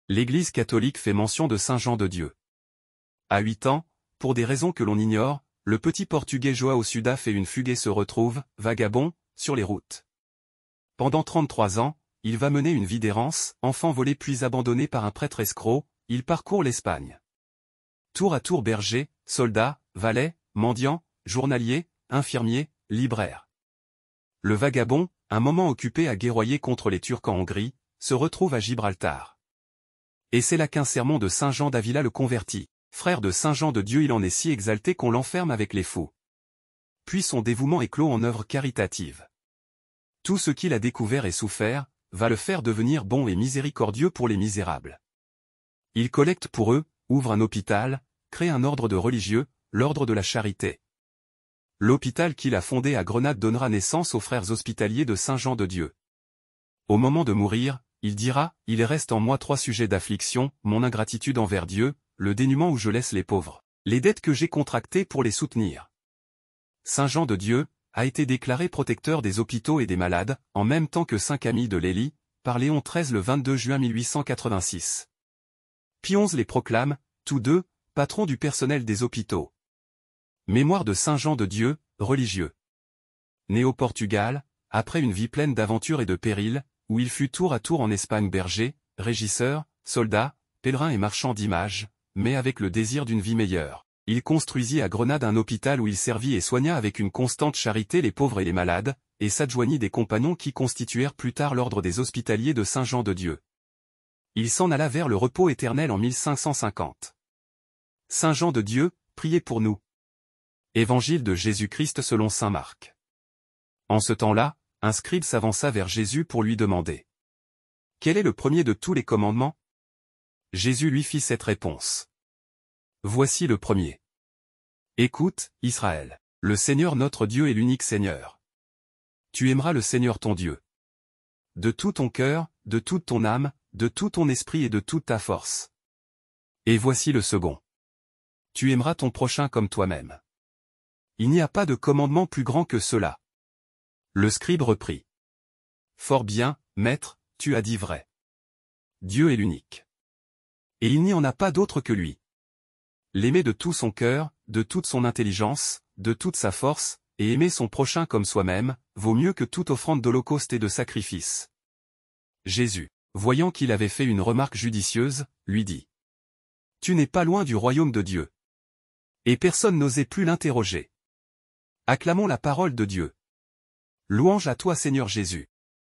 L'Église catholique fait mention de Saint Jean de Dieu. À 8 ans, pour des raisons que l'on ignore, le petit Portugais João Souda fait une fugue et se retrouve, vagabond, sur les routes. Pendant 33 ans, il va mener une vie d'errance, enfant volé puis abandonné par un prêtre escroc, il parcourt l'Espagne. Tour à tour berger, soldat, valet, mendiant, journalier, infirmier, libraire. Le vagabond, un moment occupé à guerroyer contre les Turcs en Hongrie, se retrouve à Gibraltar. Et c'est là qu'un sermon de Saint Jean d'Avila le convertit. Frère de Saint Jean de Dieu, il en est si exalté qu'on l'enferme avec les fous. Puis son dévouement éclot en œuvre caritative. Tout ce qu'il a découvert et souffert, va le faire devenir bon et miséricordieux pour les misérables. Il collecte pour eux, ouvre un hôpital, crée un ordre de religieux, l'ordre de la charité. L'hôpital qu'il a fondé à Grenade donnera naissance aux frères hospitaliers de Saint Jean de Dieu. Au moment de mourir, il dira, « Il reste en moi 3 sujets d'affliction, mon ingratitude envers Dieu, le dénuement où je laisse les pauvres, les dettes que j'ai contractées pour les soutenir. » Saint Jean de Dieu a été déclaré protecteur des hôpitaux et des malades, en même temps que Saint Camille de Lellis, par Léon XIII le 22 juin 1886. Pie XI les proclame, tous deux, patrons du personnel des hôpitaux. Mémoire de Saint Jean de Dieu, religieux. Né au Portugal, après une vie pleine d'aventures et de périls, où il fut tour à tour en Espagne berger, régisseur, soldat, pèlerin et marchand d'images, mais avec le désir d'une vie meilleure. Il construisit à Grenade un hôpital où il servit et soigna avec une constante charité les pauvres et les malades, et s'adjoignit des compagnons qui constituèrent plus tard l'ordre des Hospitaliers de Saint Jean de Dieu. Il s'en alla vers le repos éternel en 1550. Saint Jean de Dieu, priez pour nous. Évangile de Jésus-Christ selon saint Marc. En ce temps-là, un scribe s'avança vers Jésus pour lui demander: « Quel est le premier de tous les commandements ?» Jésus lui fit cette réponse. « Voici le premier. Écoute, Israël, le Seigneur notre Dieu est l'unique Seigneur. Tu aimeras le Seigneur ton Dieu de tout ton cœur, de toute ton âme, de tout ton esprit et de toute ta force. Et voici le second. Tu aimeras ton prochain comme toi-même. Il n'y a pas de commandement plus grand que cela. » Le scribe reprit: « Fort bien, maître, tu as dit vrai. Dieu est l'unique. Et il n'y en a pas d'autre que lui. L'aimer de tout son cœur, de toute son intelligence, de toute sa force, et aimer son prochain comme soi-même, vaut mieux que toute offrande d'holocauste et de sacrifice. » Jésus, voyant qu'il avait fait une remarque judicieuse, lui dit: « Tu n'es pas loin du royaume de Dieu. » Et personne n'osait plus l'interroger. Acclamons la parole de Dieu. Louange à toi Seigneur Jésus.